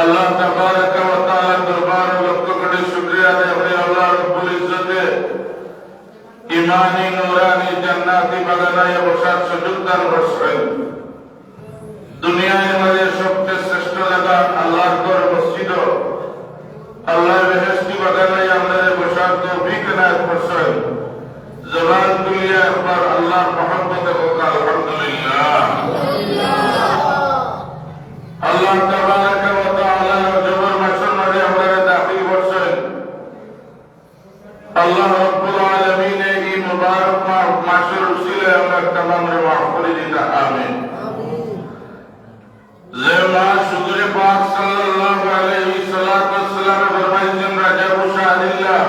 আল্লাহ তাবারাকা ওয়া তাআলা দরবারে লক্ষ আল্লাহ বেহেশতি বাগানে আমাদের বসার তৌফিক এনায়েত করছেন। জবান তুলিয়া একবার আল্লাহর মহব্বতে হোক আলহামদুলিল্লাহ। আল্লাহ তাবারাকা ওয়া তাআলা জবর মাসের মাঝে আমাদের দাখিল করছেন। আল্লাহ রাব্বুল আলামিন এই মুবারক মাসের উসিলায় আমরা তামামরে মাফ করে দিন আমিন। যে মাস হুজুরে পাক সাল্লাল্লাহু আলাইহি সাল্লাম ফরমাইছেন রাজাবু শাহরিল্লাহ,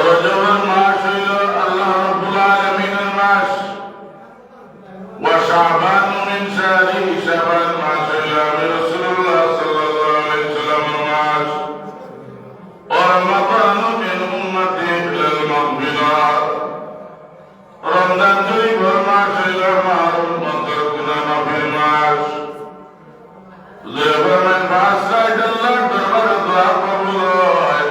রজবের মাস হইল আল্লাহ রাব্বুল আলামিনের মাস। ওয়া শাবান মিন শাহরি, শাবান মাস হইল আমি রাসূলুল্লাহ সাল্লাল্লাহু আলাইহি সাল্লামের মাস। ওয়া রমাদান মিন উম্মতি ইলাল মাগফিরাহ, রমজান শরীফের মাস হইল আমার উম্মতের গুনাহ মাফের মাস। জেবরমান মাস রাইত আল্লাহর দরবারে দোয়া কবুল হয়।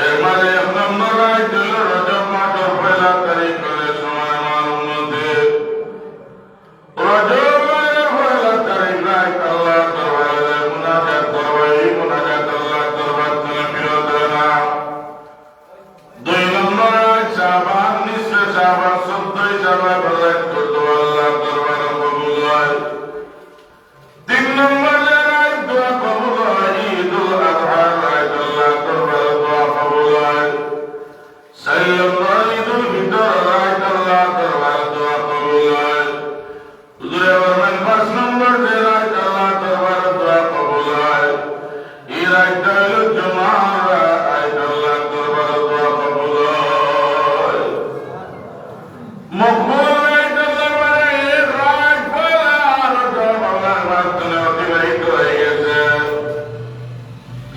এর মাঝে এক নম্বর রাইত হইল রজব মাসের পয়লা তারিখ হলে সময় আমার উম্মতের রজব মাসের পয়লা তারিখ রাইত আল্লাহর দরবারে মুনাজাত করবে। এই মুনাজাত আল্লাহর দরবার থেকে ফিরত হয় না। দুই নম্বর রাইত শাবান, নিসফে শাবান, 14 শাবান রাইত করতে আল্লাহর দরবারে কবুল হয়। তিন নম্বর রাইত দোয়া কবুল হয় ঈদুল আযহার রাইত আল্লাহর দরবারে দোয়া কবুল হয়। 4 নম্বর ঈদুল ফিতর রাইত আল্লাহর দরবারে দোয়া কবুল হয়। হুজুরে বলেন 5 নম্বর যে রাইত আল্লাহর দরবারে দোয়া কবুল হয়, এই রাইতটা হলো জুমার রাইত আল্লাহর দরবারে দোয়া কবুল হয়। মকবুল রাইত আল্লাহর দরবারে এই রাইত পয়লা রজব আল্লাহর মাধ্যমে অতিবাহিত হয়ে গেছে।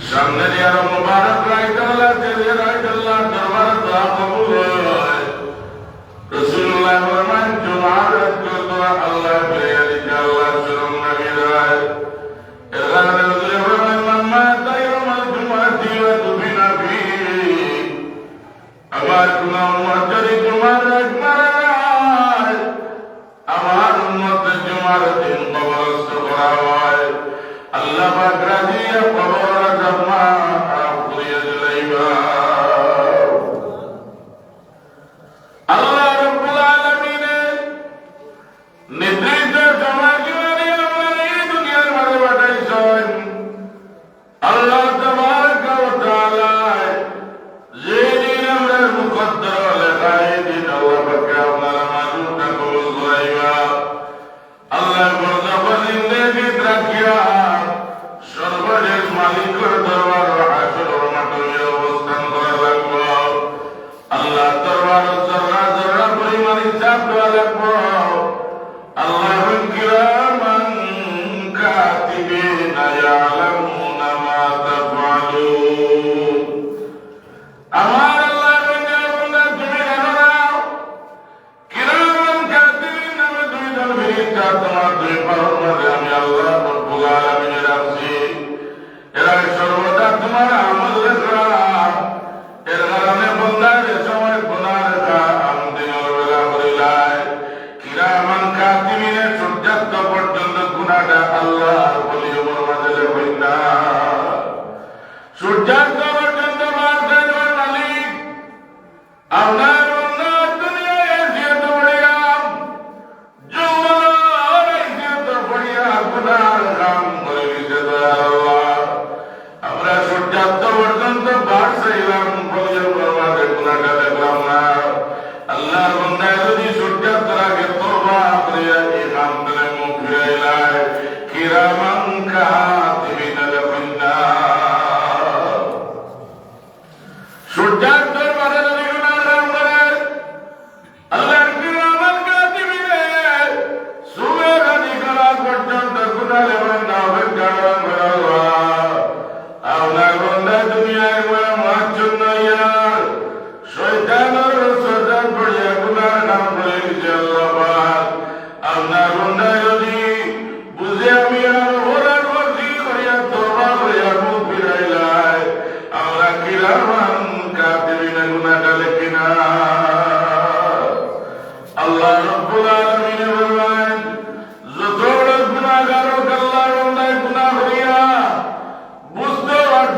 সামনে যে আরো মুবারক রাইত আল্লাহ, যে রাইত আল্লাহর দরবারে দোয়া কবুল হয়। রাসূলুল্লাহ ফরমান জুমার রাত দোয়া আল্লাহ ফিরিয়ে দিতে আল্লাহর শরণ নবী রায়। এর কারণে হুজুরে ফরমান মাম্মা তাইয়ুমাল জুমাতি ওয়া দুফিনা ফি, আমার কোন উম্মত যদি জুমার রাত মারা যায়, আমার উম্মত জুমার দিন কবরস্থ করা হয়, আল্লাহ পাক রাজি কবর জমা করিয়ে দিলাইবা। আল্লাহ রাব্বুল আলামিনের নির্দিষ্ট সময় জুড়ে আমরা এই দুনিয়ার মাঝে পাঠাইছেন। আল্লাহ তাবারাকা ওয়া তাআলা যে দিন আমরা মুকদ্দর লেখা, এই দিন আল্লাহ পাক আপনার আমাদেরকে কবুল করাইবা। আল্লাহ বরকত জিন্দেগি রাখিয়া সর্বশেষ মালিকের দরবার হাসরের মাঠে অবস্থান করা লাগবে। আল্লাহ দরবার জররা জররা পরিমাণ হিসাব দেওয়া লাগবে। আল্লাহ কিরামান কাতিবিনা ইয়ালামুনা মা তাফআলুন। আমার আল্লাহ বান্দা তুমি জানো না, কিরামান কাতিবিন নামে দুইজন ফেরেশতা তোমার দুই পাওয়ার মাঝে আমি আল্লাহ রাব্বুল আলামিন রাখছি। এরা সর্বদা তোমার আমল লেখা। এর কারণে বান্দার যে সময় গুনাহ লেখা আমদিনের বেলা করিলায়, কিরামান কাতিবিনের সূর্যাস্ত পর্যন্ত গুনাহটা আল্লাহর ওলিয়র মাঝে লেখেন না। সূর্যাস্ত পর্যন্ত বাঁচতে দেওয়ার মালিক আপনার বান্দা দুনিয়ায় হাসিয়ত পড়িয়া যৌবনের হাসিয়ত পড়িয়া গুনার কাম করে দিতে আল্লাহ। আমরা সূর্যাস্ত পর্যন্ত বাঁচছিলাম, ওলিয়র মাঝে গুনাহটা দেখলাম না। আল্লাহর বান্দা যদি সূর্যাস্তের আগে তওবা করিয়া এই কাম থেকে মুখ ফিরাইলায়, কিরামান কাতিবিনা লেখেন না। সূর্যাস্তের মাঝে যদি গুনাহ কাম করে, আল্লাহর কিরামান কাতিবিনে সুবেহ আদি করা পর্যন্ত গুনাহ লেখেন না। অপেক্ষা করেন আল্লাহ। আপনার বান্দা দুনিয়ায় বড় মাচ্ছন্ন ইয়ার শয়তানের সজাগ পড়িয়া গুনার কাম করে দিয়েছে আল্লাহ পাক। আপনার বান্দা যদি বুঝে আমি আর ওরা করছি করিয়া তওবা করিয়া মুখ ফিরাইলাই, আমরা কিরামান কাতিবিনে গুনাহটা লিখি না। আল্লাহ রাব্বুল আলামিন বলেন যত বড় গুনাহগার হোক আল্লাহর বান্দায় গুনাহ করিয়া বুঝতে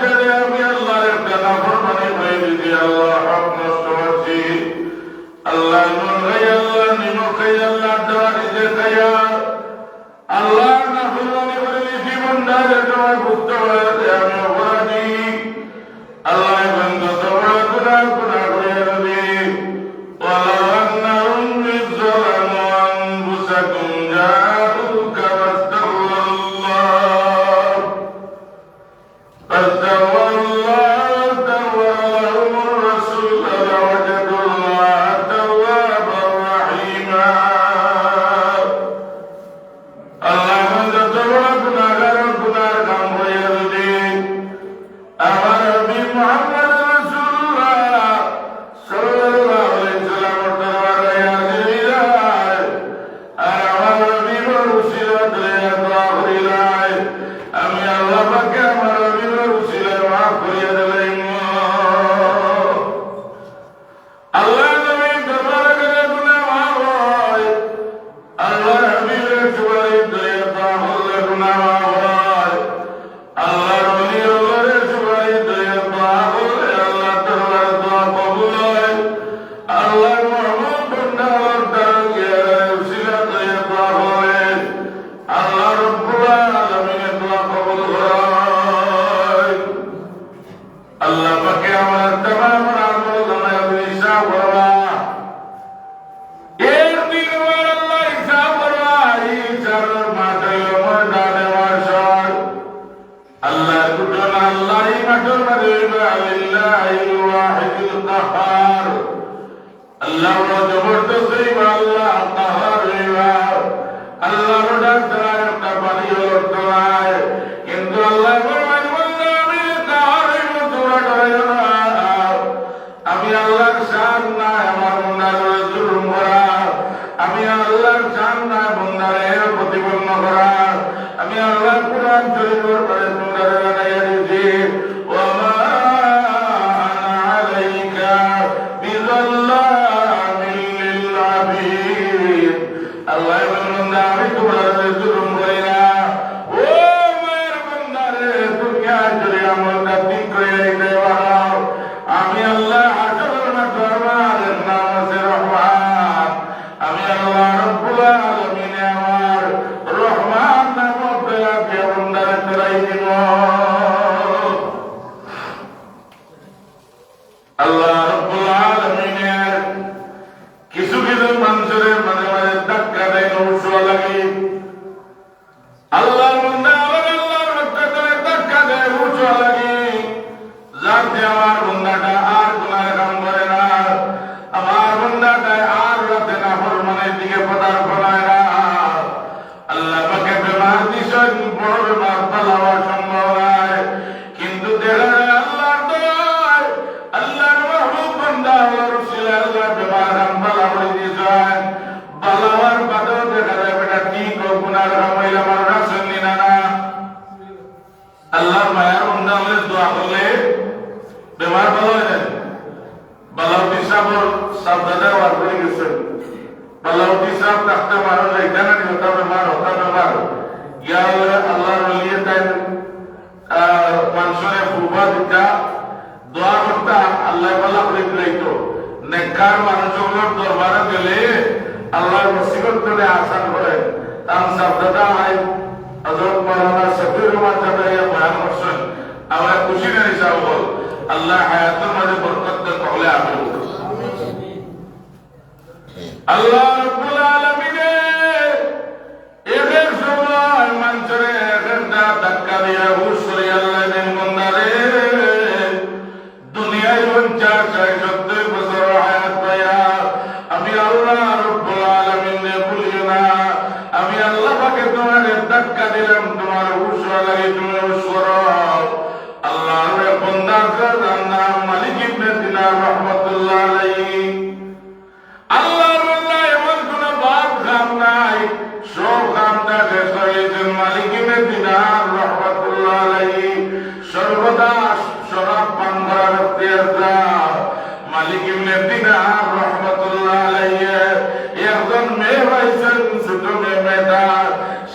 করে আমি আল্লাহর একটা নাফরমানি হয়ে দিদি আল্লাহ হক নষ্ট করছি আল্লাহ নুন খাই আল্লাহ নিমক খাই আল্লাহ দেওয়া নিজে খাইয়া আল্লাহ নাফরমানি করে দিছি বন্ধারে তোমার বুঝতে পারে আমি অপরাধী আল্লাহ বন্ধ তোমার গুনাহ গুনাহ করে দিবি ওয়ালা আন্নাহুম ইযলামু আনফুসাকুম জাআউকা ওয়াস্তাগফিরুল্লাহ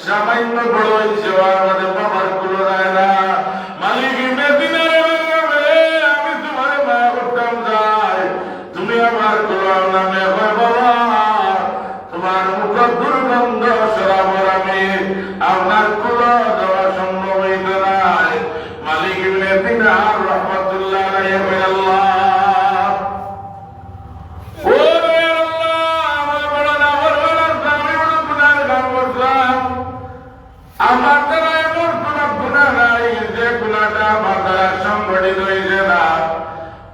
সামান্য বড় সেবা আমাদের বাবার গুলো দেয় না মালিক ইবনে দিনার শহীদ হয়েছে না।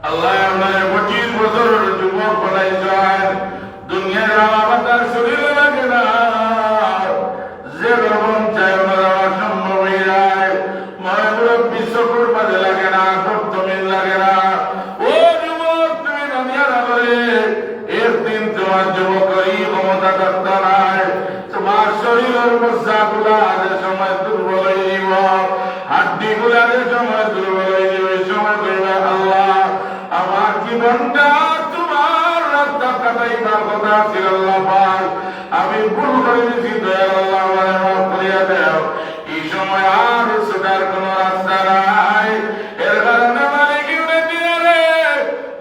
আল্লাহ আপনার 25 বছরের যুবক বানাইছেন, দুনিয়ার আলাদা শরীরে লাগে না, যে রকম চাই ওনার অসম্ভব হয়ে যায়। মহাপুরব বিশ্বপুর মাঝে লাগে না, সপ্তমীর লাগে না। ও যুবক, তুমি দুনিয়ার করে একদিন তোমার যুবকই ক্ষমতা থাকতে নাই। তোমার শরীরের মশাগুলা যে সময় দুর্বল হয়ে যাব, হাড্ডি গুলা যে সময় দুর্বল হয়ে যাবে, সময় করবে আল্লাহ আমার জীবনটা তোমার রাস্তা কাটাইবার কথা ছিল আল্লাহ পাক, আমি ভুল করে দিয়েছি, দয়াল আল্লাহ আমারে মাফ করিয়া দাও। এই সময় আর ছুটার কোন রাস্তা নাই। এর কারণে মালিক ইবনে দিনারে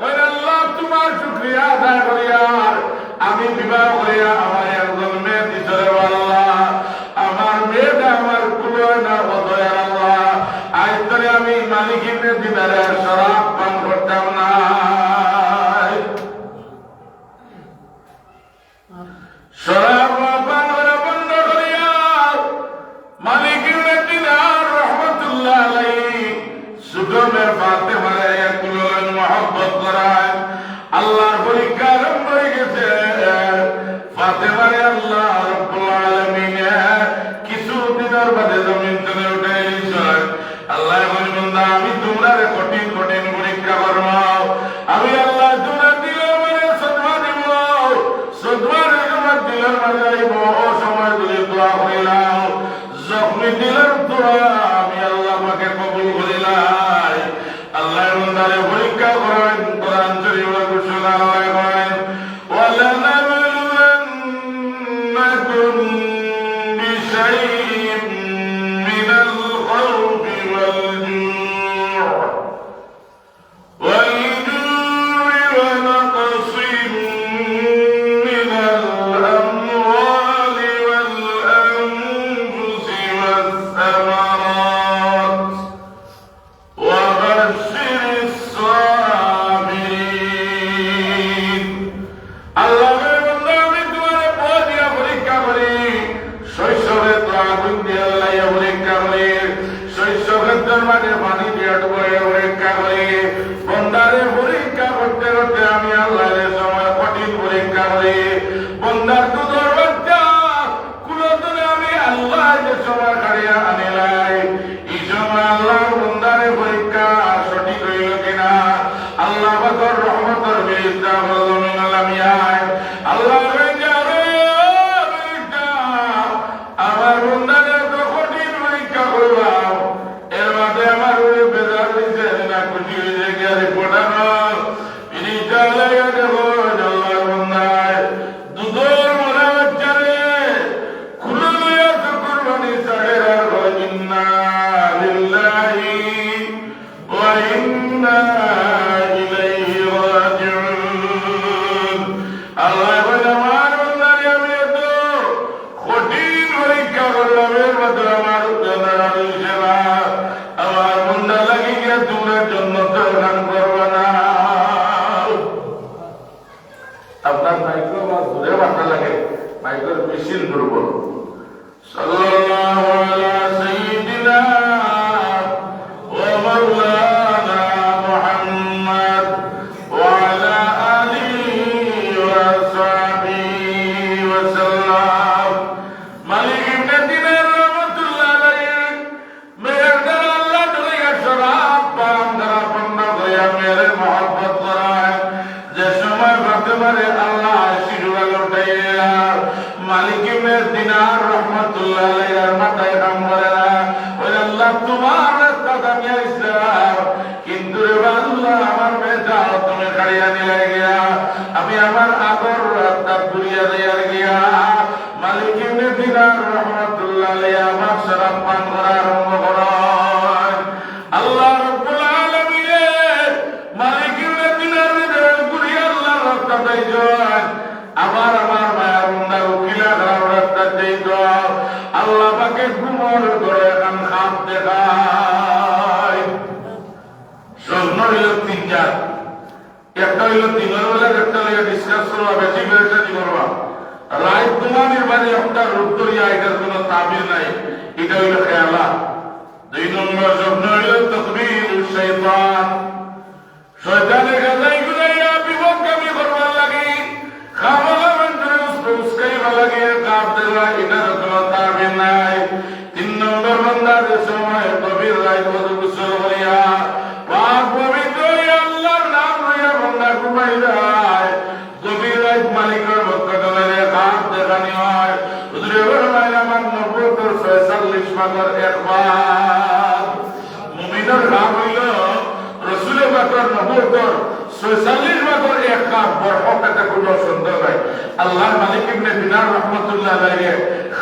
ওই আল্লাহ তোমার শুকরিয়া আদায় করিয়া আমি বিবাহ করিয়া আমার একজন মেয়ে দিতে আল্লাহ, আমার মেয়েটা আমার কুলোয় না বদয় আল্লাহ, আজ ধরে আমি মালিক ইবনে দিনারের শরাব পান করতাম না। শরাব পান করা বন্ধ করিয়া মালিক ইবনে দিনার রহমাতুল্লাহ আলাইহি সুগমের ফাতেমারে কুলোয় মহব্বত করায়। আল্লাহর পরীক্ষা আরম্ভ হয়ে গেছে। ফাতেমারে আল্লাহ রাব্বুল আলামিন কিছু দিনের বাদে জমিন থেকে উঠে এসেছেন। আল্লাহ বলেন, আমি তোমরা কঠিন কঠিন পরীক্ষা করব। আমি আল্লাহ তোমরা দিলের মানে সদমা দিব, সদমার তোমার দিলের মানে আইব। ও সময় দিলে দোয়া করিলাম, জখমি দিলের দোয়া আমি আল্লাহ পাকে কবুল করিলাই। আল্লাহ বন্দারে পরীক্ষা করেন। কোরআন শরীফে ঘোষণা করেন, ওয়ালানাবলুওয়ান্নাকুম বিশাইইন মিনাল খাউফি ওয়াল জু'i ওয়া নাকসিন মিনাল আমওয়ালি ওয়াল আনফুসি ওয়াস সামারাত ওয়া বাশশিরিস সাবিরিন। আল্লাহ বলে, আমি তোমার পথ দিয়া পরীক্ষা করি, শৈশবে তো আগুন দিয়ে আল্লাহ পরীক্ষা করি, শৈশবের মাঝে পানি দিয়ে ডুবাইয়া পরীক্ষা করি। বন্দারে পরীক্ষা করতে করতে আমি আল্লাহ সময় কঠিন পরীক্ষা করি। বন্দার দুধের বাচ্চা কুলতনে আমি আল্লাহ যে সময় কাড়িয়া আনিলাই, এই সময় আল্লাহর বন্দারে পরীক্ষা সঠিক হইল কিনা। আল্লাহ পাকের রহমতের বিরুদ্ধে আল্লাহ আমার বন্দারে তো কঠিন পরীক্ষা করলাম, এর মাঝে আমার বেজার দিচ্ছে না, খুশি হয়ে গিয়ে পড়ানো দেখো আল্লাহর বন্দায় দুধের মরা বাচ্চারে খুলে লইয়া তো কুরবানি চাহের আর ইন্না লিল্লাহি ওয়া ইন্না ইলাইহি রাজিউন। আল্লাহ বলে, আমার বন্দারে আমি এত কঠিন পরীক্ষা করলাম, এর মধ্যে আমার সেবা আমার বন্দা লাগি গিয়ে তোমরা জন্য গান করবে না। আপনার মাইক্রো আমার ঘুরে বার্তা লাগে, মাইক্রোর মেশিন দুর্বল। সাল্লাল্লাহু আলা সাইয়্যিদিনা ওয়া মাওলানা মুহাম্মদ ওয়া আলা আলিহি ওয়া সাহবিহি ওয়া সাল্লাম। মালিক ইবনে দিনার রহমাতুল্লাহ আলাইহি মেয়ের দ্বারা আল্লাহ দুনিয়া শরাব পান দ্বারা পূর্ণ হইয়া মেয়ের মহব্বত করায়। যে সময় ফাতেমারে আল্লাহ শিশুরাল উঠাইয়া মালিক ইবনে দিনার রহমাতুল্লাহ আলাইহির মাথায় কাম করে না, ওই আল্লাহ তোমার রাস্তা দামিয়া ইসলাম, কিন্তু রে আল্লাহ আমার মেয়েটা তুমি কাড়িয়া নিলে গিয়া, আমি আমার আগর রাস্তা ঘুরিয়া দিয়া গিয়া। মালিক ইবনে দিনার রহমাতুল্লাহ আলাইহি আমার শরাব পান করা আরম্ভ করেন। আল্লাহ রাব্বুল আলামিন মালিক ইবনে দিনার ঘুরিয়া আল্লাহর রাস্তা দেন, আমার মায়ের বন্দার উকিলা খারাপ রাস্তা দেন। আল্লাহ পাকে ঘুমর করে এখন খাপ দেখায়। স্বপ্ন হইল তিন চার, একটা হইল দিনের বেলা, একটা হইল ডিসকাস করবা, বেশি বেশি করবা। রায় তোমাদের বাড়ি একটা রূপ ধরিয়া, এটার কোন তাবিজ নাই, এটা হইল খেয়ালা। দুই নম্বর স্বপ্ন হইল তকবীর শয়তান, শয়তানের গাজাই গুজাইয়া বিপদগামী করবার লাগি, খাওয়া মন্ত্রে উস্কাইবার লাগে, কাপ দেওয়া, এটার কোনো তাবির নাই। তিন নম্বর বান্দাদের সময় গভীর রাত ওযু গোসল করিয়া পাক পবিত্র হইয়া আল্লাহর নাম লইয়া বান্দা ঘুমাই যায়। গভীর রাত মালিকের পক্ষ থেকে কাপ দেখানি হয়। হুজুরে ফরমায় আমার নবুয়তের 46 ভাগের একবার। মুমিনের নাম হইল রাসূল পাকের নবুয়তের 46 ভাগের এক কাপ বরকত, এটা কোনো সন্দেহ নাই। আল্লাহর মালিক ইবনে দিনার রাহমাতুল্লাহ আলাইহি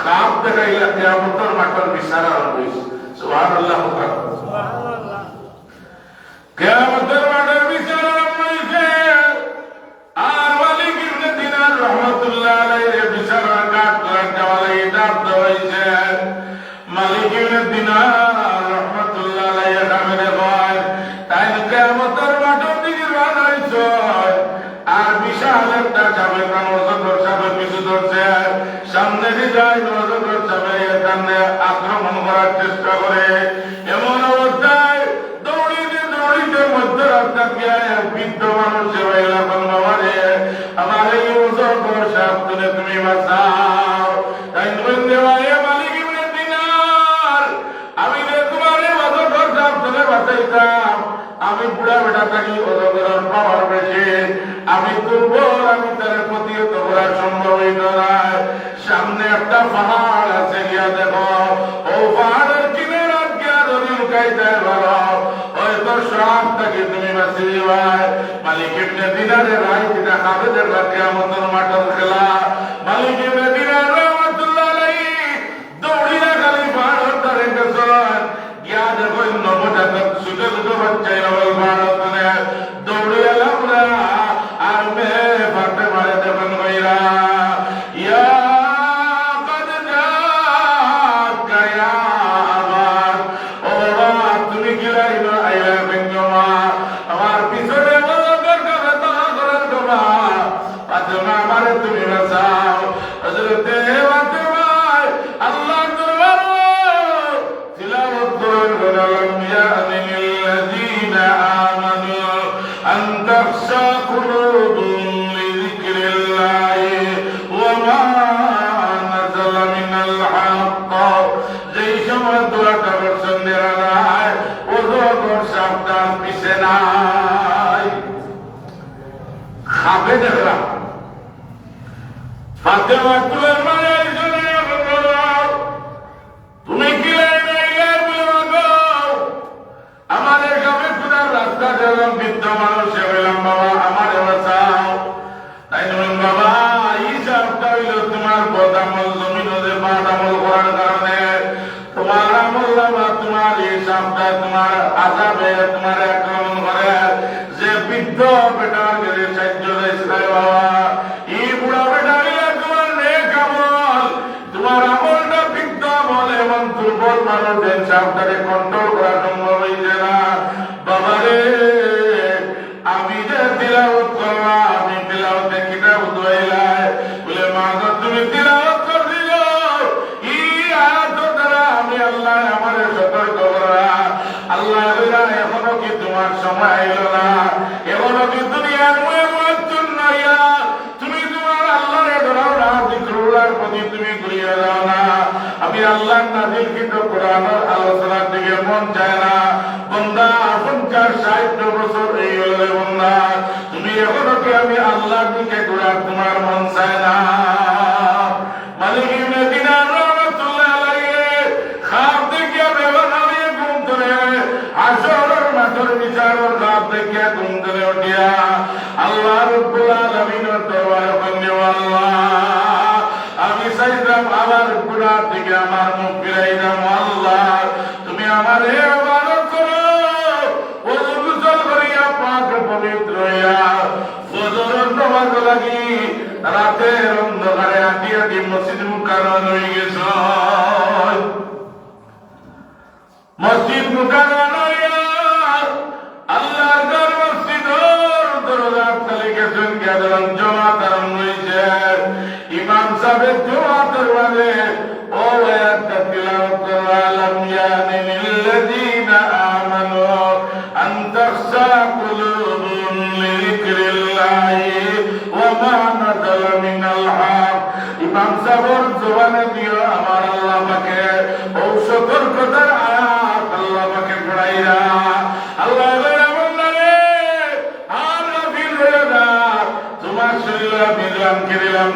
খাপ দেখাইলা কিয়ামতের মাঠের বিচার আরম্ভ হইছে। সুবহানাল্লাহ, সুবহানাল্লাহ। কিয়ামতের মাঠের বিচার আরম্ভ হইছে। আর মালিক ইবনে দিনার রাহমাতুল্লাহ আলাইহি বিচার কাট করে দেওয়ালে ডাক দেওয়াইছে। মালিক ইবনে দিনার রাহমাতুল্লাহ আলাইহি কামে কয় তাই কিয়ামতের মাঠের দিকে রওনা হইছে। আর বিশাল একটা যাবে নজর সামনে পিছু ধরছে, সামনে দিয়ে যায় নজর সামনে এখানে আক্রমণ করার চেষ্টা করে। এমন অবস্থায় দৌড়িতে দৌড়িতে মধ্য রাস্তা গিয়ে বৃদ্ধ মানুষ সেবাইলা বাবারে আমার এই ওজর সাপ তুলে তুমি বাঁচাও। তাই বলতে পারে মালিক ইবনে দিনার, আমি যে তোমার এই ওজর সাপ তুলে বাঁচাইতাম, আমি বুড়া বেটা থাকি ওজর পাওয়ার বেশি, আমি দুর্বল, আমি তার প্রতিহত করা সম্ভব হইত না। সামনে একটা পাহাড় আছে, গিয়া দেখো ও পাহাড়ের কিনারা গিয়া ধরি লুকাইতে পারো, হয়তো সাপ থাকি তুমি বাঁচিয়ে দিবাই। মালিক ইবনে দিনারের রায় কিনা খাবে দেখলা কিয়ামতের মাঠের খেলা। মালিক ইবনে দিনার রাহমাতুল্লাহ আলাইহি দৌড়িয়া খালি পাহাড়ের ধারে গেছেন, গিয়া দেখো নবটা ছুটে ছুটে বাচ্চাই নবল পাহাড়ের ধারে দৌড়িয়া লাগলা। আর মেয়ে ফাটে মারে দেখেন ভাইরা, ইয়া কদ জাকা ইয়া আবার, ও বাবা তুমি কি লাইনো আইলা বেঙ্গমা, আমার পিছনে বলবেন কাছে তাহা করেন তোমা ফাতেমা, আমারে তুমি বাঁচাও। হযরতে ফাতেমা আল্লাহর দরবারে তিলাওয়াত করেন, লাম ইয়ানিল লাযিনা আমানু আন তাখশা কুলুবুহুম লিযিকরিল্লাহি ওয়া মা নাযালা মিনাল হক। যেই সময় দোয়াটা করছেন নিরালায় ওজর সাবধান পিছে নাই। খাবে দেখলাম ফাতেমা তুলের মায়ের জন্য তুমি কি আমাদের গ্রামে পুরার রাস্তা যেলাম, বৃদ্ধ মানুষ বললাম বাবা আমার বাঁচাও। তাই বললাম বাবা এই সাপটা হইল তোমার বদামল জমিন বাদ আমল করার কারণে তোমার আমল বাবা, তোমার এই সাপটা তোমার আযাবে তোমার আক্রমণ করে। যে বৃদ্ধ বেটার গেলে সাহায্য দিয়েছিল বাবা, এই বুড়া বেটা হইলে তোমার নেক আমল, তোমার আমলটা বৃদ্ধ আমল, এবং দুর্বল মানুষদের সাপটাকে কন্ট্রোল করা সম্ভব হইছে না। বাবারে আমি যে তিলাওয়াত করলাম, আমি তিলাওয়াতে কিতাব ধোয়াইলাই বলে মা তুমি তিলাওয়াত করছিল, এই আয়াত দ্বারা আমি আল্লাহ আমারে সতর্ক করা। আল্লাহ বলে এখনো কি তোমার সময় এলো না, এখনো কি দুনিয়ার জন্য তুমি তোমার আল্লাহরে ধরাও না, যিকরুল্লাহর প্রতি তুমি ঘুরিয়ে যাও না। আমি আল্লাহর নাযিলকৃত কোরআনের আলোচনার দিকে মন চায় না। বান্দা 50-60 বছর এই হলে বান্দা তুমি এখনো কি আমি আল্লাহর দিকে ঘোরার তোমার মন চায় না? মালিক ইবনে দিনার রাহমাতুল্লাহ আলাইহি খাপ দেখিয়া বেবানা হয়ে ঘুম ধরে, হাশরের মাঠের বিচারের খাপ দেখিয়া ঘুম ধরে উঠিয়া আল্লাহ রাব্বুল আলামিনের দরবারে বললেন, আল্লাহ আমি চাইতাম আমার গুনাহ থেকে আমার মুখ ফিরাই দাও। আল্লাহ তুমি আমার ইবাদত করো, ওযু গোসল করিয়া পাক পবিত্র হইয়া ফজরের নামাজ লাগি রাতের অন্ধকারে হাঁটি হাঁটি মসজিদ মুকাররম হয়ে গেছ। মসজিদ মুকাররম হইয়া আল্লাহর ঘর মসজিদের দরজার তলে গেছেন, গেলেন জামাত আরম্ভ হয়েছে। ইমাম সাহেব জামাতের মাঝে ও আয়াতটা তিলাওয়াত করা, লাম ইয়ানিল قلوب لذكر الله وما نزل من الحق ইমাম সাহেবের জবানে দিও আমার আল্লাহ পাকে ও সতর্কতার আয়াত আল্লাহ পাকে পড়াইরা আল্লাহ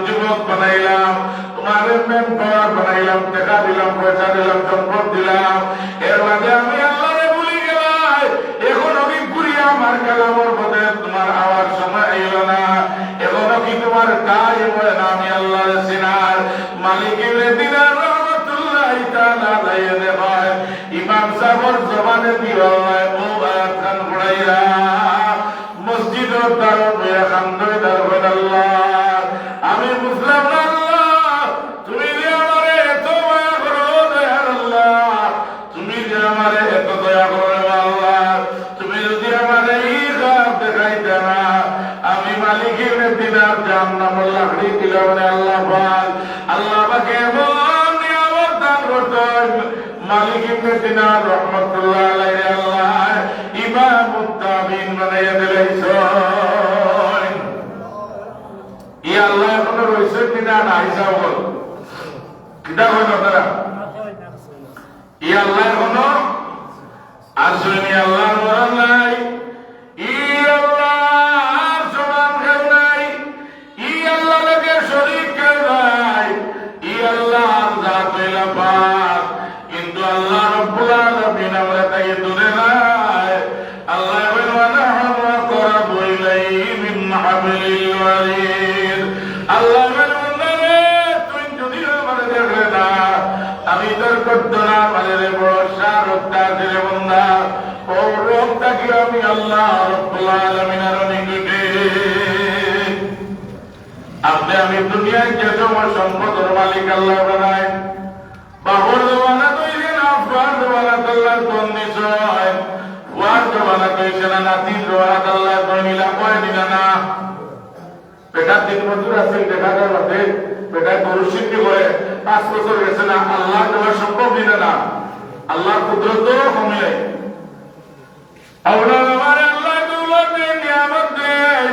যুবক বানাইলাম তোমার মেন পাওয়ার বানাইলাম টাকা দিলাম পয়সা দিলাম সম্পদ দিলাম এর মাঝে আমি আল্লাহরে ভুলি গেলাই এখনো কি ঘুরিয়া আমার কালামর পথে তোমার আওয়াজ সময় এল না এখনো কি তোমার কাজ হয় না আমি আল্লাহর সিনার মালিক দিনার রহমতুল্লাহি তাআলা আলাইহি হয় ইমাম সাহেবের জবানে দিও ও আয়াত খান পড়াইরা মসজিদের দ্বার হয়ে খান্দে দরবার আল্লাহ আমি বুঝলাম না আল্লাহ তুমি যে আমারে এত দয়া করো দয়ার আল্লাহ তুমি যে আমারে এত দয়া করো আল্লাহ তুমি যদি আমারে এই খারাপ দেখাইতে না আমি মালিকের দিনার জাহান্নামের লাকড়ি দিলাম রে আল্লাহ পাক আল্লাহ পাকে এমন নিয়ামত দান করতেন মালিকের দিনার রহমতুল্লাহ আলাইহি আল্লাহ ইমাম মুত্তাবিন বানাইয়া দিলাইছেন ই আল্লাহ এখনো রয়েছে কিনা না হিসাব বল কিটা হয় না তারা ই আল্লাহ এখনো আসেনি আল্লাহ মরণ নাই ই আল্লাহ সমান কেউ নাই ই আল্লাহ লোকে শরীক কেউ নাই ই আল্লাহ জাত হইলা পাক কিন্তু আল্লাহ রব্বুল আলামিন আমরা তাই দূরে নাই আল্লাহ বলেন ওয়ানা করাবু ইলাইহি মিন হাবলিল ওয়ারিদ আল্লাহ বলেন তুই যদি আমারে দেখলে না আমি তোর কদ্দনা মানে বড় শারুক্তা দিলে বন্ধা ও রোগটা কি আমি আল্লাহ রব্বুল আলামিনের নিকটে আপনি আমি দুনিয়ায় যে সময় সম্পদের মালিক আল্লাহ বানায় বাবর জমানা তৈরি না ফুয়ার জমানা আল্লাহর বন্দি হয় ফুয়ার জমানা তৈরি না নাতির জমানা আল্লাহর বন্দিলা কয় দিনা না বেটার 3 বছর আছে দেখা যায় মধ্যে বেটা গরু সিদ্ধি করে 5 বছর গেছে না আল্লাহ দেওয়া সম্ভব দিনা না আল্লাহর কুদরত কমে আওলাদ আমার আল্লাহ দৌলত দেন নিয়ামত দেন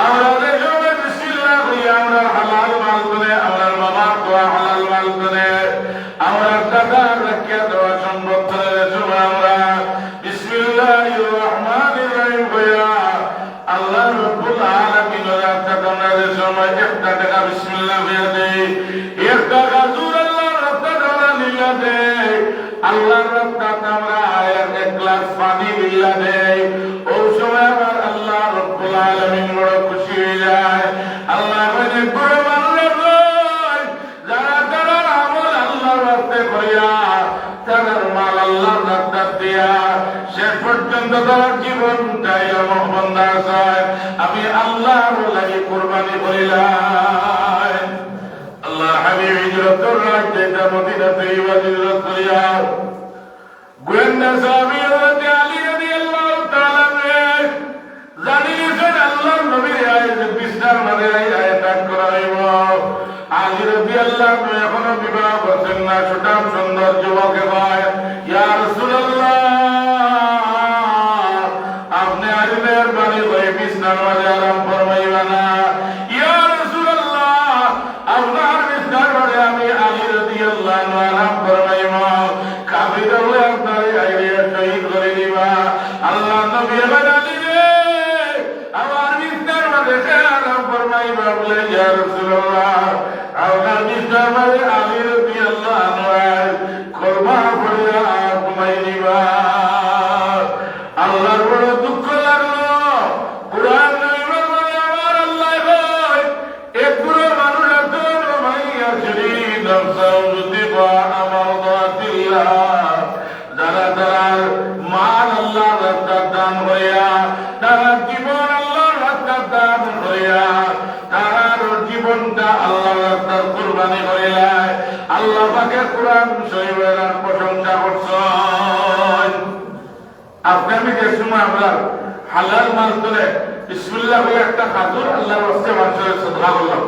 আওলাদের জন্য বিসমিল্লাহ কইয়া আমরা হালাল মাল করে আমার বাবার দোয়া হালাল মাল করে আমরা টাকা রাখিয়া দেওয়া সম্ভব করে সময় আমরা বিসমিল্লাহির রহমানির রহিম কইয়া আল্লাহ রব্বুল আলামিনের টাকার সময় 1 টাকা বিসমিল্লাহ কইয়া দেই 1 টাকা জুর আল্লাহর রাস্তা ধরা নিয়া দেই আল্লাহর রাস্তা আমরা 1 গ্লাস পানি দিয়া দেই ও সময় আমার আল্লাহ রব্বুল আলামিন বড় খুশি হয়ে যায় আল্লাহ মানে বড় মানুষ যারা যারা আমল আল্লাহর রাস্তায় করিয়া তাদের মাল আল্লাহর রাস্তায় দিয়া শেষ পর্যন্ত তার জীবনটাই মহবন্দা হয় আমি আল্লাহর লাগি কুরবানি করিলাম আল্লাহ হাবিব হিজরতের রাজ্যে মদিনা তৈবা হিজরত করিয়া গোয়েন্দা সাহাবী হযরত আলী রাদিয়াল্লাহু তাআলা জানিয়েছেন আল্লাহর নবীর আয়াত বিস্তার মানে আয়াত করা হইব আলী রাদিয়াল্লাহু এখনো বিবাহ করছেন না ছোটাম সুন্দর যুবকে হয় ইয়া রাসূলুল্লাহ আপনি আজ মেহরবানি করে বিছনার মাঝে আরাম ফরমাইবা না ইয়া রাসূলুল্লাহ আপনার বিছনার মাঝে আমি আলী রাদিয়াল্লাহু আরাম ফরমাইব কাফির হলে আপনার আইরে শহীদ করে দিবা আল্লাহ নবী বলেন আমার বিছনার মাঝে আরাম ফরমাইবা বলে ইয়া রাসূলুল্লাহ আপনার বিছনার মাঝে আলী রাদিয়াল্লাহু কুরবা করিয়া ঘুমাই দিবা আল্লাহর বড় দুঃখ লাগলো কুরআন নবীর মানে আমার আল্লাহ হয় এক পুরো মানুষ এত মাইয়া শরীর নফসুদি বা আমাদাতিল্লাহ যারা তার মান আল্লাহর রাস্তায় দান করিয়া তারা জীবন আল্লাহর রাস্তায় দান করিয়া তার জীবনটা আল্লাহর রাস্তায় কুরবানি করিলা আল্লাহ পাকের কুরআন শরীফের প্রশংসা করছেন আপনি আমি যে সময় আমরা হালাল মাল করে বিসমিল্লাহ বলে একটা খাজুর আল্লাহর রাস্তায় মানুষের সাদকা করলাম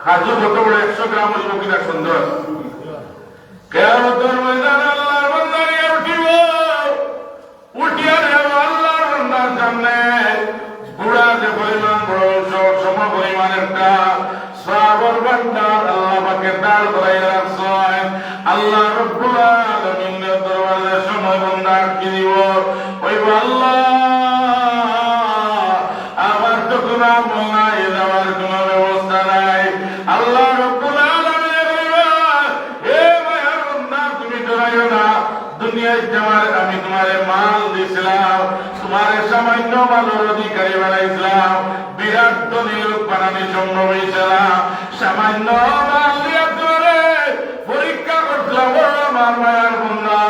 খাজুর কত বড় 100 গ্রাম হইব কিনা সুন্দর কিয়ামতের ময়দানে আল্লাহর বান্দা নিয়ে উঠিব উঠিয়া সামনে বুড়া যে পরিমাণ বড় সম পরিমাণ একটা শ্রাবর ভান্ডার আল্লাহ পাকে দাঁড় করাই রাখছেন। আল্লাহ রব্বুল আলামিনের দরবারে সময় বন্ধা কি দিব, ওই আল্লাহ আমার তো কোনো আমল নাই, যাওয়ার কোনো ব্যবস্থা নাই। আল্লাহ রব্বুল আলামিনের হে মায়ার বান্দা তুমি ডরাইও না, দুনিয়ায় যাওয়ার আমি তোমারে মাল দিছিলাম, তোমারে সামান্য মালের অধিকারী বানাইছিলাম, বিরাট ধনী লোক বানানি সম্ভব হয়েছিলাম, সামান্য মাল দিয়া তোমারে পরীক্ষা করছিলাম আমার মায়ার বান্দা।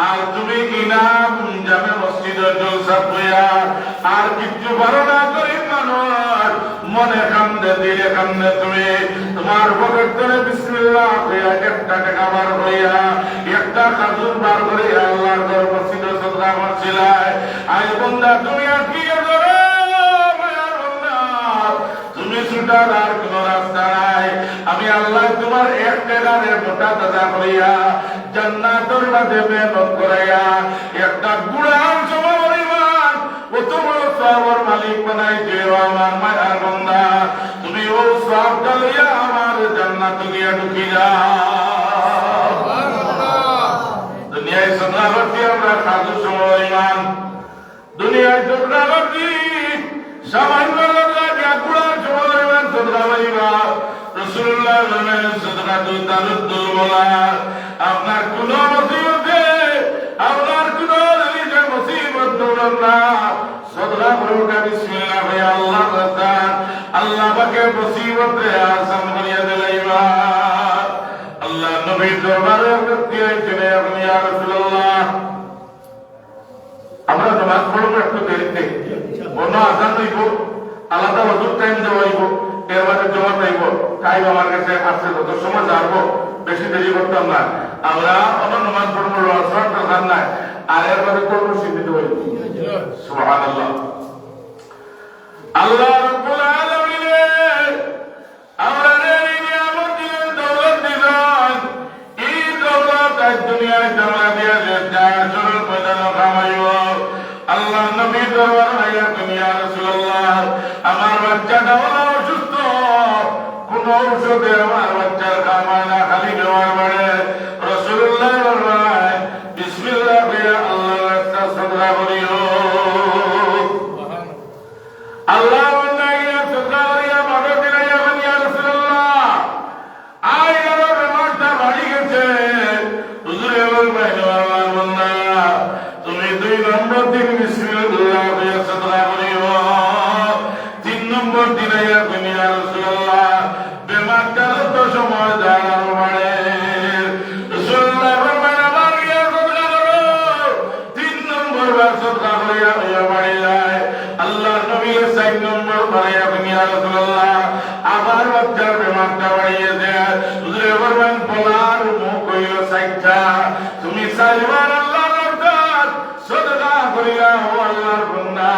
আর তুমি ইনাম জামে মসজিদের জলসা হইয়া আর কিছু ভালো না করি মানুষ মনে কান্দে দিয়ে কান্দে তুমি তোমার পকেট ধরে বিসমিল্লাহ হইয়া 1 টাকা বার হইয়া একটা খাজুর বার করে আল্লাহর ঘর মসজিদে সদকা করছিলাই। আজ বান্দা তুমি আর কি করে মায়ার বান্দা, তুমি ছুটার আর কোন রাস্তা নাই। আমি আল্লাহ তোমার 1 টাকার মোটা দাদা করিয়া জান্নাতের মাঝে মেহনত করাইয়া একটা গুড়ার সমপরিমাণ কত বড় সওয়াবের মালিক বানাই দিও আমার মায়ার বান্দা। তুমি ও সওয়াবটা লইয়া আমার জান্নাতে গিয়া ঢুকি যাও। দুনিয়ায় সদকা করছি আমরা খাজুর সমপরিমাণ, দুনিয়ায় সদকা করছি সামান্য লোকের গুড়ার সমপরিমাণ সদকা করিবা। রাসূলুল্লাহ বলেন সাদকাতু তারুদ্দুল বলা, আপনার কোন মুসিবতে আপনার কোন রিজিকের মুসিবত দূর না, সদকা করুকা বিসমিল্লাহ ভাই আল্লাহ রাস্তায় আল্লাহ পাকের মুসিবতে আসান করিয়া দিলাইবা। আল্লাহ নবীর দরবারে দিয়েছেন আপনি ইয়া রাসূলুল্লাহ আমরা নামাজ পড়ব একটু দেরিতে, অন্য আযান হইব, আলাদা ওযুর টাইম দেওয়া হইব, এর মাঝে জমা পাইব, টাইম আমার কাছে আছে, তত সময় যাবো, বেশি দেরি করতাম না। আমরা অন্য নামাজ পড়বো আসর দরকার নাই, আর এর মাঝে করবো সীমিত হইব। সুবহানাল্লাহ। আল্লাহ রাব্বুল আলামিন আমরা এই নিয়ামত দিলেন, দৌলত দিলেন, এই দৌলত আজ দুনিয়ায় জমা দিয়া যায় আসল ময়দানে কামাইব। আল্লাহ নবী দরবার আয়া দুনিয়া রাসূলুল্লাহ আমার বাচ্চাটা অসুস্থ, কোন ঔষধে আমার বাচ্চার কামায় না, খালি ব্যবহার বাড়ে। রাসূলুল্লাহ বললেন বিসমিল্লাহ বিয়া আল্লাহর রাস্তা সদকা করিও। আল্লাহ বন্দাইয়া সদকা করিয়া মদদ দিলাইয়া ইয়া রাসূলুল্লাহ আই আরো বেমারটা বাড়ি গেছে। হুজুরে বলবেন আল্লাহর বান্দা তুমি 2 নম্বর দিন বিসমিল্লাহ বিয়া সদকা করিও, 3 নম্বর দিন ইয়া রাসূলুল্লাহ বেমারটা তো সময় দাঁড়ানো বাড়ে। রাসূলুল্লাহ বলবেন আবার ইয়া সদকা করো, 3 নম্বর বার সদকা করিয়া ইয়া বাড়ি যায়। আল্লাহ নবী 4 নম্বর বারে আপনি ইয়া রাসূলুল্লাহ আবার বাচ্চার বেমারটা বাড়িয়ে দেয়। হুজুরে বলবেন বলার মুখ হইল 4টা, তুমি 4 বার আল্লাহর রাস্তায় সদকা করিয়া ও আল্লাহর বান্দা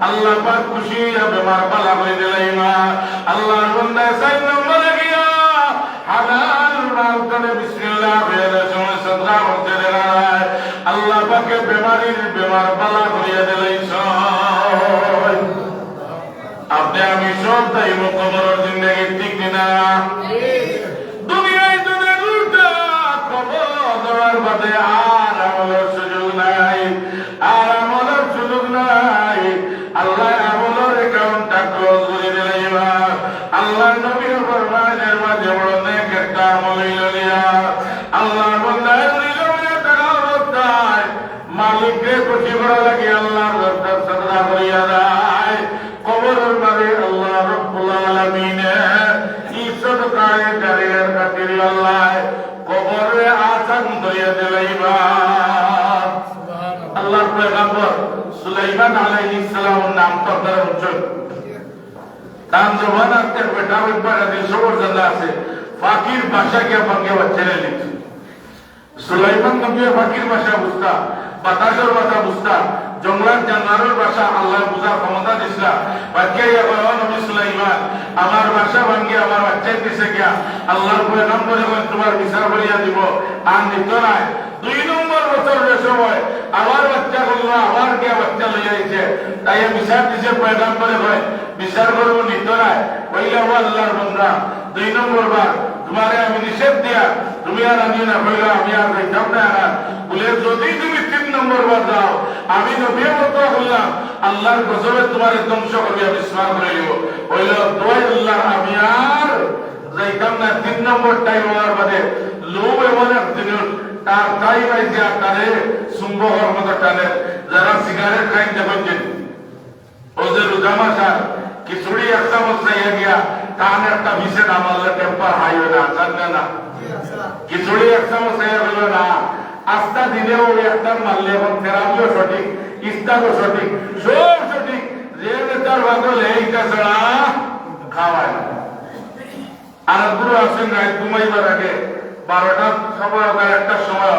আল্লাহ পাক খুশি হইয়া বেমার পালা করে দিলাইমা। আল্লাহর বান্দা 4 নম্বরে গিয়া হালাল মাল করে বিসমিল্লাহ বলে সময় সদকা করতে দেয়, আল্লাহ পাকে বেমার পালা করিয়া দিলাইছ। আপনি আমি সব তাইব কবরের জিন্দেগি, ঠিক কিনা? দুনিয়ায় যদি উল্টা কবর দেওয়ার বাদে আর আমলের সুযোগ নাই, আর আমলের সুযোগ নাই। আল্লাহ আমলের অ্যাকাউন্টটা ক্লোজ করে দিলাইবা। আল্লাহ নবীর ফরমানের মাঝে বড় নেক একটা আমল হইল দিয়া আল্লাহ বন্দায় টাকা অবস্থায় মালিককে খুশি করা লাগে আল্লাহর রাস্তায় সদকা করিয়া যায়। কবরের মাঝে আল্লাহ রাব্বুল আলামিন এই সদকায়ে জারিয়ার খাতিরে আল্লাহ কবরে আসান করিয়া দিলাইবা। আল্লাহর পয়গম্বর সুলাইমান আলাইহিস সালামের নাম তো আপনারা শুনছেন, কারণ জমানার বেটা উঠবার সবর জানা আছে, ফাকির ভাষা কে ভাঙ্গে বাচ্চারা লিখছে। সুলাইমান নবী ফাকির ভাষা বুঝতা, বাতাসের ভাষা বুঝতা, জঙ্গলার জানোয়ারের ভাষা আল্লাহ বুঝার ক্ষমতা দিছিলা। বাচ্চাইয়া বলো নবী সুলাইমান আমার ভাষা ভাঙ্গে আমার বাচ্চার দিছে গিয়া আল্লাহর পয়গম্বর তোমার বিচার করিয়া দিব, আর নিত নাই। 2 নম্বর বছরের সময় আমার বাচ্চা করলো, আমার কে বাচ্চা লইয়া দিছে, তাই বিচার দিছে পয়গাম্বরে হয় বিচার করবো নিত নাই কইলা ও আল্লাহর বান্দা 2 নম্বর বার তোমারে আমি নিষেধ দিয়া তুমি আর আনিও না, কইলা আমি আর যাইতাম না। আর বলে যদি তুমি 3 নম্বর বার দাও আমি নবী মতো বললাম আল্লাহর গজবে তোমার ধ্বংস করবে, আমি ইসলাম করে নিব। কইলা দোয়াই আল্লাহ আমি আর যাইতাম না। 3 নম্বর টাইম হওয়ার বাদে লোভ এমন একদিন তার তাই পাইছে আর তারে চুম্বকর মতো টানে। যারা সিগারেট খাইতে পারছেন ওদের রোজা মাসার খিচুড়ি এক চামচ খাইয়া গিয়া টান একটা বিষে না মারলে টেম্পার হাই হয় না, জানবে না? খিচুড়ি এক চামচ খাইয়া গেল না, আস্থা দিলেও একটা মারলে এবং তেরাবিও সঠিক, ইস্তারও সঠিক, সব সঠিক। যে নেতার ভাগলে এইটা ছাড়া খাওয়ায় না। আর গুরু আসেন রাত ঘুমাইবার আগে 12টার সময় 1টার সময়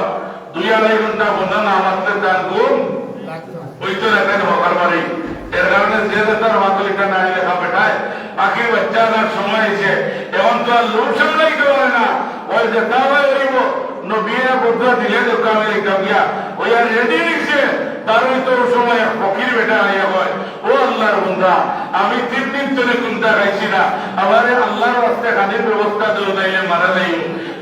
2-2.5 ঘন্টা বন্ধন আমাদের তার ঘুম ওই তো দেখেন হকার বাড়ি। এর কারণে যে নেতার ভাগলিটা নাই লেখা বেটায় বাকি বাচ্চাদের সময় এসে এখন তো আর লোক সামলাইতে পারে না। ওই যে তারাই হইব নবীরা বুদ্ধ দিলে দোকানে গিয়া ওই আর রেডি নিচ্ছে তার ওই তো সময় ফকির বেটা আইয়া হয় ও আল্লাহর বন্ধা আমি 3 দিন ধরে কোনটা খাইছি না, আবার আল্লাহর রাস্তে খানির ব্যবস্থা দিল তাইলে মারা যাই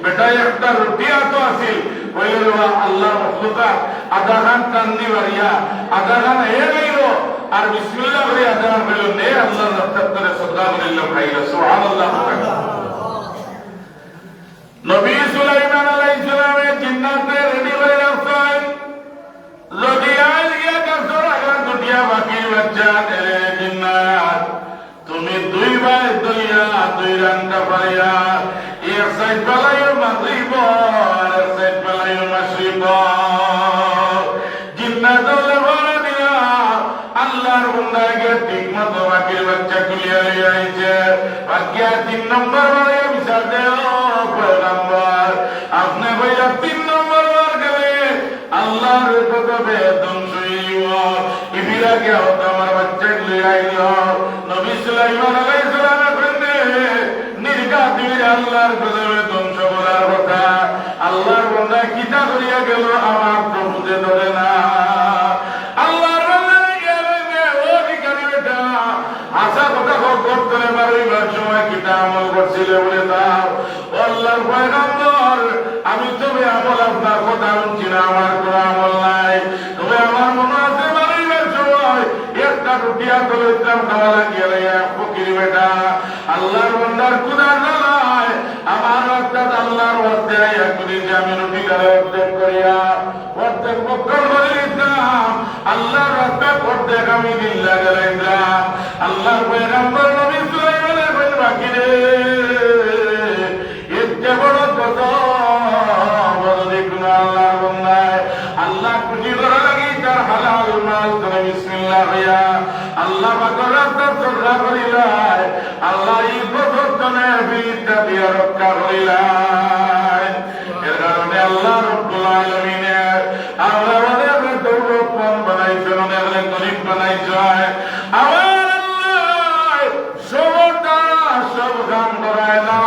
বেটাই একটা রুটি আতো আসিল কইল আল্লাহর মখলুকাত আধা খান কান্দি বাড়িয়া আধা খান এ গেল আর বিসমিল্লাহ করে আধা খান কইল নে আল্লাহর রাস্তা করে সদকা করিল খাইল। সুবহানাল্লাহ। নবী সুলাইমান আলাইহিস সালামের জিন্নাতে রেডি করে রাখছেন, যদি আজ গিয়া কাসর আগান দুটিয়া বাকি বাচ্চা এলে জিন্নাত তুমি 2 ভাই দইয়া 2 রান্না পারিয়া এক সাইড পালাইও মাগরিব আর এক সাইড পালাইও মাশরিক। জিন্নাত বলে দিয়া আল্লাহর বান্দাকে ঠিক মতো বাকির বাচ্চা কুলিয়া লইয়া আইছে। বাকি 3 নম্বর বারে বিচার দেও পয়গম্বর আপনি কইলা 3 নম্বর বার গেলে আল্লাহর গজবে ধ্বংস হইব। ইবিরা কে হতো আমার বাচ্চা লইয়া আইল। নবী সুলাইমান আলাইহিস সালামের ফ্রেন্ডে নির্ঘাত দিলে আল্লাহর গজবে ধ্বংস করার কথা। আল্লাহর বান্দা কিতা করিয়া গেল আমার তো বুঝে ধরে না। আল্লাহর বান্দা গেলে ও ভিখারি বেটা আশা কথা খবর করে মারিবার সময় কিতা আমল করছিলে বলে দাও। আল্লাহর পয়গম্বর আমি তবে আমল আপনার কথা শুনছি না, আমার কোনো আমল নাই, তবে আমার মনে আছে মারিবার সময় একটা রুটি আতো ইসলাম খাওয়া লাগিয়ে ফকির বেটা আল্লাহর বান্দার ক্ষুধা জ্বালায় আমার অর্থাৎ আল্লাহর ওয়াস্তে এখনই যে আমি রুটিটারে অর্ধেক করিয়া অর্ধেক বক্ষণ করে দিতাম আল্লাহর রাস্তা অর্ধেক আমি দিল্লা গেলাইতাম। আল্লাহর পয়গম্বর নবী সুলাইমানের কই বাকি রে এতে বড় কত বড় দেখুন আল্লাহর বান্দায় আল্লাহ খুশি করা লাগি তার হালাল মাল করে বিসমিল্লাহ হইয়া আল্লাহ পাকের রাস্তা সরলা করিলাই। আল্লাহ এই প্রবর্তনের বিরুদ্ধে দিয়ে রক্ষা করিলাই। এর কারণে আল্লাহ রব্বুল আলামিনের আল্লাহ আমাদের দৌলতমান বানাইছেন, আমাদের গরিব বানাইছেন। আমার আল্লাহ সব দ্বারা সব কাম করায় না,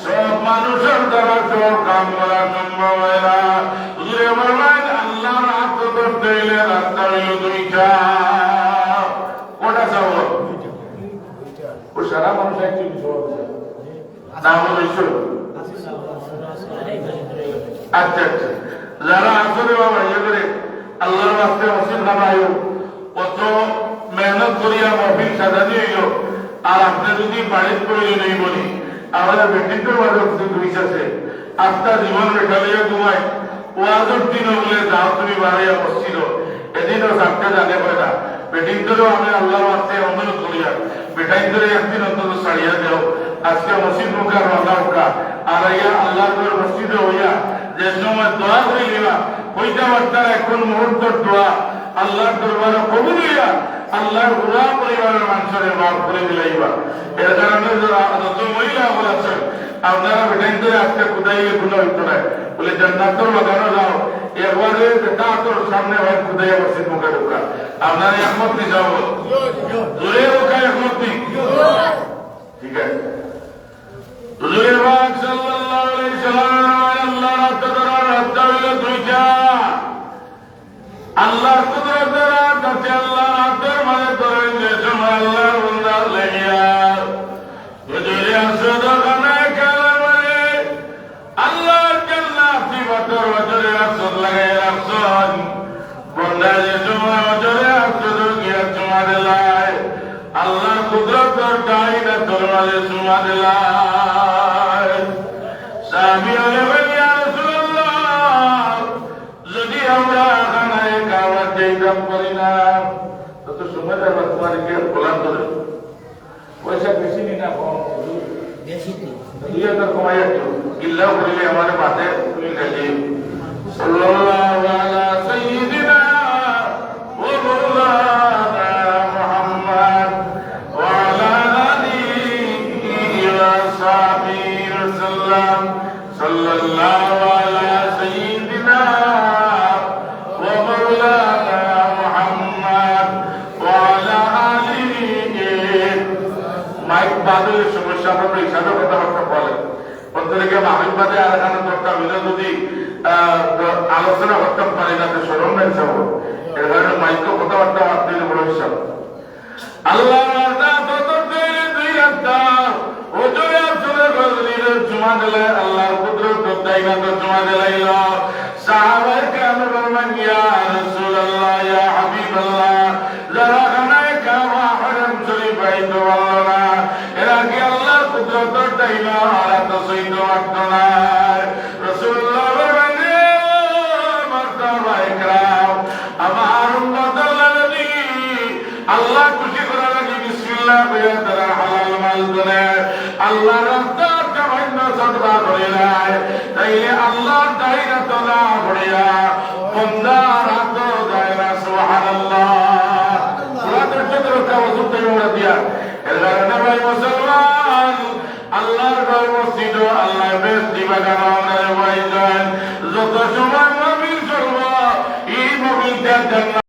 সব মানুষের দ্বারা সব কাম করা সম্ভব হয় না। আল্লাহর হাত ধরতে হইলে রাস্তা হইল 2টা। কোটা চাও ও সারা মানুষ আচ্ছা আচ্ছা যারা আসলে বাবা ইয়ে করে আল্লাহর রাস্তায় মসজিদ বানায় কত মেহনত করিয়া মহফিল সাজানি হইল। আর আপনি যদি বাড়ির প্রয়োজন নেই বলি আমাদের বেটিকের বাড়ি দুইছে আপনার জীবন বেটালিয়া ঘুমায় ওয়াজের দিন বলে যাও তুমি বাড়িয়া বসছিল এদিনও থাকতে জানে পারে না। বেটিং ধরেও আমি আল্লাহর রাস্তায় অনুরোধ করিয়া বেটাই ধরে একদিন অন্তত ছাড়িয়া দেও। আজকে মসজিদ মুখা রওনা উঠা আর ইয়া আল্লাহর মসজিদে হইয়া যে সময় দোয়া করিলিবা ওইটা বার্তার এখন মুহূর্তের দোয়া আল্লাহর দরবারে কবুল হইয়া আল্লাহর পুরা পরিবারের মানুষের মাফ করে দিলাইবা। এর কারণে যত মহিলা বলেছেন আপনারা বেটাই ধরে আজকে খুদাইলে গুণা হইতো না বলে জান্নাতের বাগানো যাও একবারে বেটা তোর সামনে হয় খুদাইয়া মসজিদ মুখে ঢোকা। আপনারা একমত নি যাও জোরে ঢোকা একমত নি ঠিক আছে। হুজুরে পাক সাল্লাল্লাহু আলাইহি সাল্লাম আল্লাহর রাস্তা ধরার রাস্তা হইল 2টা। আল্লাহর কুদরতের কাছে আল্লাহ হাতের মাঝে ধরেন যে সময় আল্লাহর বান্দা লেগিয়া হুজুরে আসদ খানায় খেলা মানে আল্লাহর জান্নাতি বাতর হুজুরে আসদ লাগাই রাখছেন বান্দা যে সময় হুজুরে আসদ গিয়া চুমা দিলায় আল্লাহর কুদরতের ডাইনা তোর মাঝে চুমা দিলায় সাহাবী হলে বলিয়া রাসূলুল্লাহ যদি আমরা খানায় খাবার দিতাম করি না তত সময় যাবে তোমাদেরকে গোলাম ধরে পয়সা বেশি নি না কম বেশি তো 2000 কমাই একটু গিল্লাও করিলে আমার বাদে তুমি গেলি সাল্লাল্লাহু আলা সাইয়্যিদিনা ওয়া মাওলানা মুহাম্মদ ওয়া আলা আলিহি ওয়া সাহবিহি ওয়াসাল্লাম সাল্লাল্লাহু আলা সাইয়্যিদিনা ওয়া মাওলানা মুহাম্মদ ওয়া আলা আলিহি মাইক বাদলের সমস্যা আপনার হিসাবে কথাবার্তা বলেন প্রত্যেকে মাহবিল বাদে আর এখানে দরকার হলে যদি আলোচনা করতাম পারি যাতে স্মরণ নাই যাব এর কারণে মাইক কথাবার্তা আপনি বড় হিসাব আল্লাহ জমা দিলে আল্লাহর কুদরত দাইনা তো জমা দিলাইল সাহাবায়ে কেরাম বললেন ইয়া রাসূলুল্লাহ ইয়া হাবিবাল্লাহ যারা খানায় খাওয়া হারাম শরীফ পাইতো বলনা এরা কি আল্লাহর কুদরত দাইনা আর তো সইত মাত্র না রাসূলুল্লাহ বললেন মারহাবা ইকরাম আমার উম্মত নবী আল্লাহ খুশি করার লাগি বিসমিল্লাহ বলে তারা হালাল মাল করে আল্লাহ রাস্তা কামাইনা সদবা করে নাই তাইলে আল্লাহ দাইরা তোলা ভরিয়া বন্দার হাত দাইরা সুবহানাল্লাহ পুরা দর্শক রক্ষা ওযুতে মোড়া দিয়া এর কারণে ভাই মুসলমান আল্লাহর ঘর মসজিদ আল্লাহ বেশি বাগানে ভাই যত সময় নবী চলবা এই নবীর